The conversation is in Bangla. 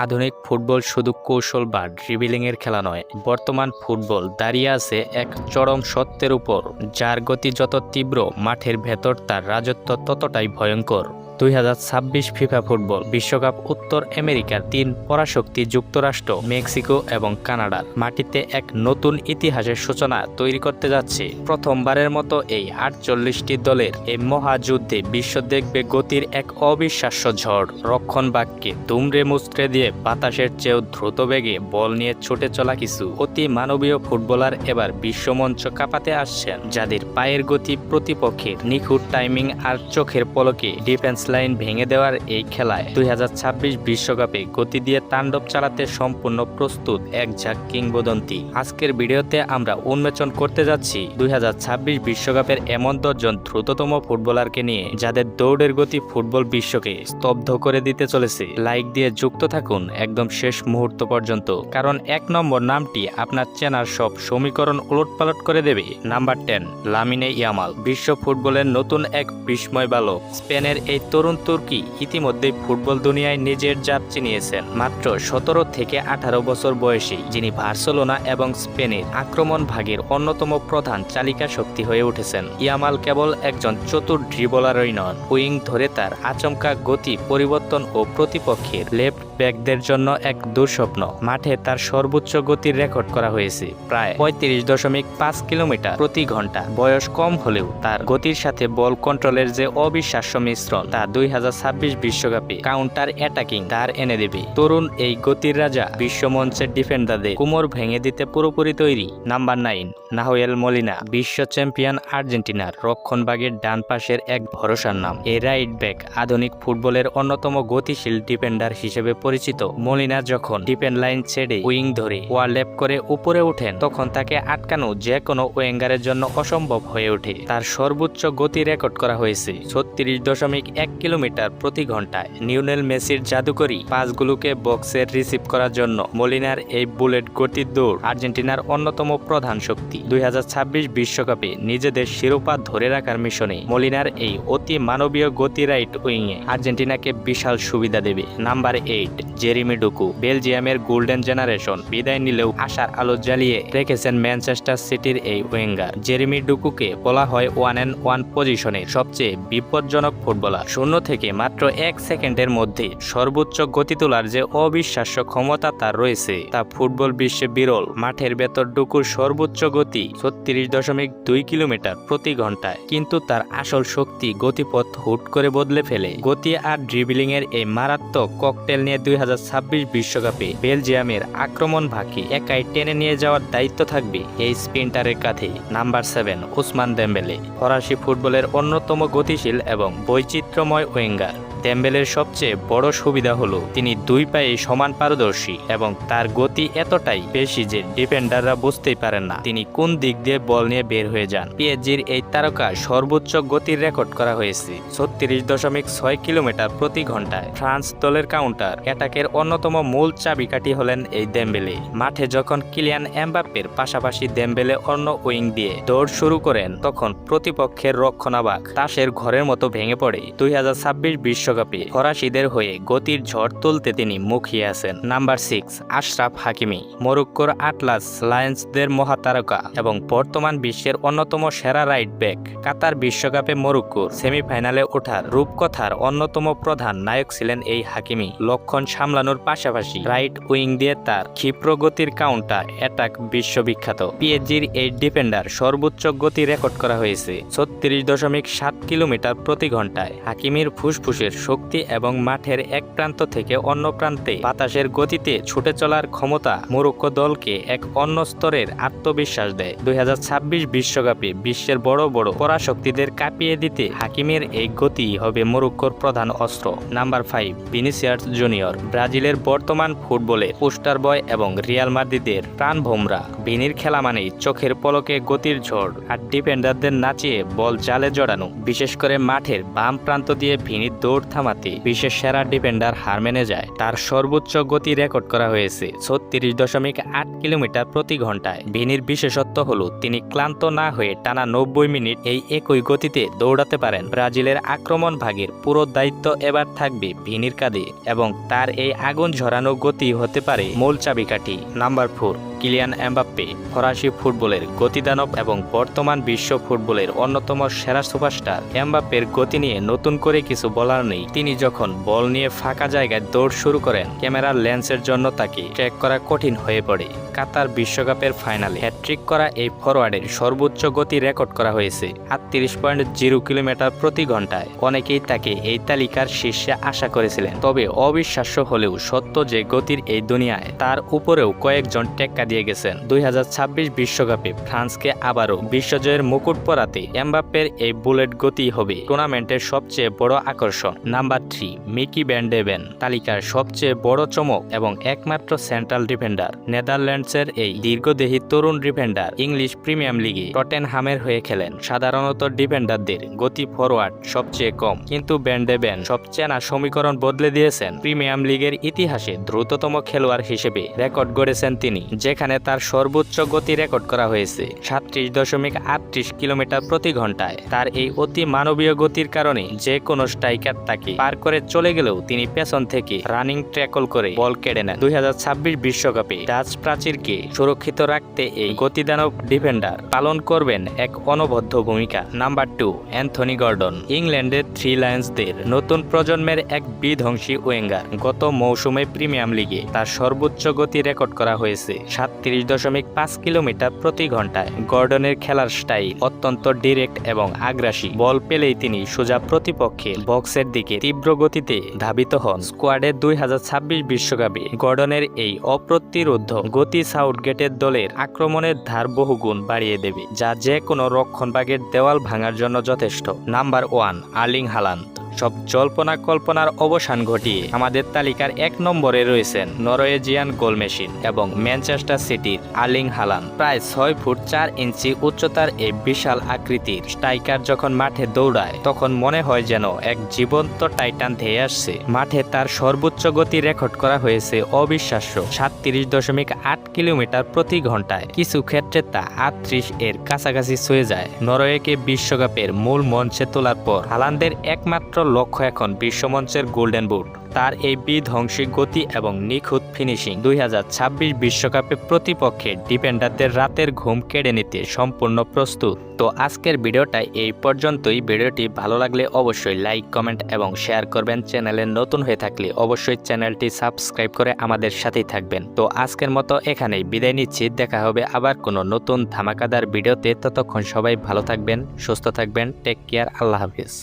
আধুনিক ফুটবল শুধু কৌশল বা ড্রিবলিংয়ের খেলা নয়, বর্তমান ফুটবল দাঁড়িয়ে আছে এক চরম সত্যের উপর, যার গতি যত তীব্র, মাঠের ভেতর তার রাজত্ব ততটাই ভয়ঙ্কর। 2026 ফিফা ফুটবল বিশ্বকাপ উত্তর আমেরিকার 3 পরাশক্তি যুক্তরাষ্ট্র, মেক্সিকো এবং কানাডার মাটিতে এক নতুন ইতিহাসের সূচনা তৈরি করতে যাচ্ছে। প্রথমবারের মতো এই 48টি দলের এই মহাযুদ্ধে বিশ্ব দেখবে গতির এক অবিশ্বাস্য ঝড়, রক্ষণভাগকে দুমড়ে মুচড়ে দিয়ে বাতাসের চেয়েও দ্রুত বেগে বল নিয়ে ছুটে চলা কিছু অতি মানবীয় ফুটবলার এবার বিশ্বমঞ্চ কাঁপাতে আসছেন, যাদের পায়ের গতি প্রতিপক্ষের নিখুঁত টাইমিং আর চোখের পলকে ডিফেন্স লাইন ভেঙে দেওয়ার এই খেলায় 2026 বিশ্বকাপে গতি দিয়ে তাণ্ডব চালাতে সম্পূর্ণ প্রস্তুত এক ঝাঁক কিংবদন্তি। আজকের ভিডিওতে আমরা উন্মোচন করতে যাচ্ছি 2026 বিশ্বকাপের এমন 10 জন দ্রুততম ফুটবলারকে নিয়ে, যাদের দৌড়ের গতি ফুটবল বিশ্বকে স্তব্ধ করে দিতে চলেছে। লাইক দিয়ে যুক্ত থাকুন একদম শেষ মুহূর্ত পর্যন্ত, কারণ 1 নম্বর নামটি আপনার চেনার সব সমীকরণ উলটপালট করে দেবে। Number 10, Lamine Yamal. বিশ্ব ফুটবলের নতুন এক বিস্ময় বালক। স্পেনের এই তরুণ তুর্কি ইতিমধ্যে ফুটবল দুনিয়ায় নিজের জাত চিনিয়েছেন। মাত্র 17 থেকে 18 বছর বয়সী যিনি বার্সেলোনা এবং স্পেনের আক্রমণ ভাগের অন্যতম প্রধান চালিকা শক্তি হয়ে উঠেছেন। ইয়ামাল কেবল একজন চতুর ড্রিবলারই নন, উইং ধরে তার আচমকা গতি পরিবর্তন ও প্রতিপক্ষের লেফট ব্যাকদের জন্য এক দুঃস্বপ্ন। মাঠে তার সর্বোচ্চ গতির রেকর্ড করা হয়েছে প্রায় 35.5 কিলোমিটার প্রতি ঘন্টা। বয়স কম হলেও তার গতির সাথে বল কন্ট্রোলের যে অবিশ্বাস্য মিশ্রণ, তা 2026 বিশ্বকাপে কাউন্টার অ্যাটাকিং ধার এনে দেবে। তরুণ এই গতির রাজা বিশ্বমঞ্চের ডিফেন্ডারদের কোমর ভেঙে দিতে পুরোপুরি তৈরি। Number 9, Nahuel Molina. বিশ্ব চ্যাম্পিয়ন আর্জেন্টিনার রক্ষণভাগের ডান পাশের এক ভরসার নাম। এই রাইট ব্যাক আধুনিক ফুটবলের অন্যতম গতিশীল ডিফেন্ডার হিসেবে পরিচিত। মলিনা যখন ডিফেন্ড লাইন ছেড়ে উইং ধরে ওয়ারল্যাপ করে উপরে ওঠেন, তখন তাকে আটকানো যে কোনো ওয়েঙ্গারের জন্য অসম্ভব হয়ে ওঠে। তার সর্বোচ্চ গতি রেকর্ড করা হয়েছে 36.1 কিলোমিটার প্রতি ঘন্টায়। লিওনেল মেসির জাদুকরী পাসগুলোকে বক্সে রিসিভ করার জন্য মলিনার এই বুলেট গতির দৌড় আর্জেন্টিনার অন্যতম প্রধান শক্তি। 2026 বিশ্বকাপে নিজেদের শিরোপা ধরে রাখার মিশনে মলিনার এই অতি মানবীয় গতি রাইট উইংয়ে আর্জেন্টিনাকে বিশাল সুবিধা দেবে। Number 8, Jeremy ডোকু। বেলজিয়ামের গোল্ডেন জেনারেশন বিদায় নিলেও আশার আলো জ্বালিয়ে রেখেছেন ম্যানচেস্টার সিটির এই উইঙ্গার। জেরেমি ডোকুকে বলা হয় 1-on-1 পজিশনের সবচেয়ে বিপজ্জনক ফুটবলার। শূন্য থেকে মাত্র 1 সেকেন্ডের মধ্যে সর্বোচ্চ গতি তোলার যে অবিশ্বাস্য ক্ষমতা তার রয়েছে, তা ফুটবল বিশ্বে বিরল। মাঠের ভেতর ডোকুর সর্বোচ্চ গতি 36.2 কিলোমিটার প্রতি ঘন্টায়, কিন্তু তার আসল শক্তি গতিপথ হুট করে বদলে ফেলে। গতি আর ড্রিবলিং এর এই মারাত্মক ককটেল নিয়ে 2026 বিশ্বকাপে বেলজিয়ামের আক্রমণ ভাগকে একাই টেনে নিয়ে যাওয়ার দায়িত্ব থাকবে এই স্প্রিন্টারের কাঁধে। নাম্বার 7, ওসমান দেমবেলে। ফরাসি ফুটবলের অন্যতম গতিশীল এবং বৈচিত্র্যময় উইঙ্গার। দেমবেলের সবচেয়ে বড় সুবিধা হলো তিনি 2 পায়ে সমান পারদর্শী এবং তার গতি এতটাই বেশি যে ডিফেন্ডাররা বুঝতেই পারেন না তিনি কোন দিক দিয়ে বল নিয়ে বের হয়ে যান। পিএসজির এই তারকা সর্বোচ্চ গতির রেকর্ড করা হয়েছে 36.6 কিলোমিটার প্রতি ঘন্টায়। ফ্রান্স দলের কাউন্টার অ্যাটাকের অন্যতম মূল চাবিকাঠি হলেন এই দেমবেলে। মাঠে যখন কিলিয়ান এমবাপ্পের পাশাপাশি দেমবেলে অন্য উইং দিয়ে দৌড় শুরু করেন, তখন প্রতিপক্ষের রক্ষণভাগ তাসের ঘরের মতো ভেঙে পড়ে। 2026 বিশ্বকাপে ফরাসিদের হয়ে গতির ঝড় তুলতে তিনি মুখিয়ে আছেন। নাম্বার 6, আশরাফ হাকিমি। মরক্কোর আটলাস লায়ন্সদের মহাতারকা এবং বর্তমান বিশ্বের অন্যতম সেরা রাইট ব্যাক। কাতার বিশ্বকাপে মরক্কোর সেমিফাইনালে ওঠার রূপকথার অন্যতম প্রধান নায়ক ছিলেন এই হাকিমি। লক্ষণ সামলানোর পাশাপাশি রাইট উইং দিয়ে তার ক্ষিপ্র গতির কাউন্টার অ্যাটাক বিশ্ববিখ্যাত। পিএসজির এই ডিফেন্ডার সর্বোচ্চ গতি রেকর্ড করা হয়েছে 36.7 কিলোমিটার প্রতি ঘন্টায়। হাকিমির ফুসফুসের শক্তি এবং মাঠের এক প্রান্ত থেকে অন্য প্রান্তে বাতাসের গতিতে ছুটে চলার ক্ষমতা মরক্কো দলকে এক অন্য স্তরের আত্মবিশ্বাস দেয়। 2026 বিশ্বকাপে বিশ্বের বড় বড় পরাশক্তিদের কাঁপিয়ে দিতে হাকিমের এই গতি হবে মরক্কোর প্রধান অস্ত্র। Number 5, Vinicius junior. ব্রাজিলের বর্তমান ফুটবলে পোস্টার বয় এবং রিয়াল মাদ্রিদের প্রাণভোমরা। ভিনির খেলা মানেই চোখের পলকে গতির ঝড় আর ডিফেন্ডারদের নাচিয়ে বল জালে জড়ানো। বিশেষ করে মাঠের বাম প্রান্ত দিয়ে ভিনির দৌড় দৌড় থামাতে বিশ্বের সেরা ডিফেন্ডার হার মেনে যায়। তার সর্বোচ্চ গতি রেকর্ড করা হয়েছে 36.8 কিলোমিটার প্রতি ঘন্টায়। ভিনির বিশেষত্ব হলো তিনি ক্লান্ত না হয়ে টানা 90 মিনিট এই একই গতিতে দৌড়াতে পারেন। ব্রাজিলের আক্রমণ ভাগের পুরো দায়িত্ব এবার থাকবে ভিনির কাঁধে এবং তার এই আগুন ঝরানো গতি হতে পারে মূল চাবিকাঠি। Number 4, Kylian Mbappe. ফরাসি ফুটবলের গতিদানব এবং বর্তমান বিশ্ব ফুটবলের অন্যতম সেরা সুপারস্টার এমবাপ্পের গতি নিয়ে নতুন করে কিছু বলার নেই। তিনি যখন বল নিয়ে ফাঁকা জায়গায় দৌড় শুরু করেন, ক্যামেরার লেন্সের জন্য তাকে ট্র্যাক করা কঠিন হয়ে পড়ে। কাতার বিশ্বকাপের ফাইনালে হ্যাট্রিক করা এই ফরওয়ার্ডের সর্বোচ্চ গতি রেকর্ড করা হয়েছে 38.0 কিলোমিটার প্রতি ঘন্টায়। অনেকেই তাকে এই তালিকার শীর্ষে আশা করেছিলেন, তবে অবিশ্বাস্য হলেও সত্য যে গতির এই দুনিয়ায় তার উপরেও কয়েকজন টেক্কা দিয়ে গেছেন। 2026 বিশ্বকাপে ফ্রান্সকে আবারও বিশ্বজয়ের মুকুট পরাতে এমবাপ্পের এই বুলেট গতি হবে টুর্নামেন্টের সবচেয়ে বড় আকর্ষণ। Number 3, Mickey van de Ven. তালিকার সবচেয়ে বড় চমক এবং একমাত্র সেন্ট্রাল ডিফেন্ডার। নেদারল্যান্ডসের এই দীর্ঘদেহী তরুণ ডিফেন্ডার ইংলিশ প্রিমিয়ার লিগে টটেনহামের হয়ে খেলেন। সাধারণত ডিফেন্ডারদের গতি ফরওয়ার্ড সবচেয়ে কম, কিন্তু ভ্যান ডে ভেন সব চেনা সমীকরণ বদলে দিয়েছেন। প্রিমিয়ার লিগের ইতিহাসে দ্রুততম খেলোয়াড় হিসেবে রেকর্ড গড়েছেন তিনি, যেখানে তার সর্বোচ্চ গতি রেকর্ড করা হয়েছে 37.38 কিলোমিটার প্রতি ঘন্টায়। তার এই অতি মানবীয় গতির কারণে যে কোনো স্ট্রাইকার তাকে পার করে চলে গেলেও তিনি পেছন থেকে রানিং ট্র্যাকল করে বল কেড়ে নেন। 2026 বিশ্বকাপে ডাচ প্রাচীরকে সুরক্ষিত রাখতে এই গতিদানব ডিফেন্ডার পালন করবেন এক অনবদ্য ভূমিকা। Number 2, Anthony Gordon. ইংল্যান্ডের থ্রি লায়ন্সদের নতুন প্রজন্মের এক বিধ্বংসী ওয়েঙ্গার। গত মৌসুমে প্রিমিয়ার লিগে তার সর্বোচ্চ গতি রেকর্ড করা হয়েছে 37.5 কিলোমিটার প্রতি ঘন্টায়। গর্ডনের খেলার স্টাইল অত্যন্ত ডিরেক্ট এবং আগ্রাসী। বল পেলেই তিনি সোজা প্রতিপক্ষের বক্সের দিকে তীব্র গতিতে ধাবিত হন। স্কোয়াডের 2026 বিশ্বকাপে গর্ডনের এই অপ্রতিরোধ্য গতি সাউথগেটের দলের আক্রমণের ধার বহুগুণ বাড়িয়ে দেবে, যা যে কোনো রক্ষণভাগের দেওয়াল ভাঙার জন্য যথেষ্ট। Number 1, Erling Haaland. সব জল্পনা কল্পনার অবসান ঘটিয়ে আমাদের তালিকার 1 নম্বরে রয়েছেন নরওয়েজিয়ান গোল মেশিন এবং ম্যানচেস্টার সিটির আর্লিং হালান্ড। প্রায় 6 ফুট 4 ইঞ্চি উচ্চতার এই বিশাল আকৃতির স্ট্রাইকার যখন মাঠে দৌড়ায় তখন মনে হয় যেন এক জীবন্ত টাইটান ধেয়ে আসছে। মাঠে তার সর্বোচ্চ গতি রেকর্ড করা হয়েছে অবিশ্বাস্য 37.8 কিলোমিটার প্রতি ঘন্টায়। কিছু ক্ষেত্রে তা 38 এর কাছাকাছি ছুঁয়ে যায়। নরওয়েকে বিশ্বকাপের মূল মঞ্চে তোলার পর হালান্ডের একমাত্র লক্ষ্য এখন বিশ্বমঞ্চের গোল্ডেন বুট। তার এই বিধ্বংসী গতি এবং নিখুঁত ফিনিশিং 2026 বিশ্বকাপে প্রতিপক্ষের ডিফেন্ডারদের রাতের ঘুম কেড়ে নিতে সম্পূর্ণ প্রস্তুত। তো আজকের ভিডিওটা এই পর্যন্তই। ভিডিওটি ভালো লাগলে অবশ্যই লাইক, কমেন্ট এবং শেয়ার করবেন। চ্যানেলে নতুন হয়ে থাকলে অবশ্যই চ্যানেলটি সাবস্ক্রাইব করে আমাদের সাথেই থাকবেন। তো আজকের মতো এখানেই বিদায় নিচ্ছি। দেখা হবে আবার কোনো নতুন ধামাকাদার ভিডিওতে। ততক্ষণ সবাই ভালো থাকবেন, সুস্থ থাকবেন। Take care. আল্লাহ হাফিজ।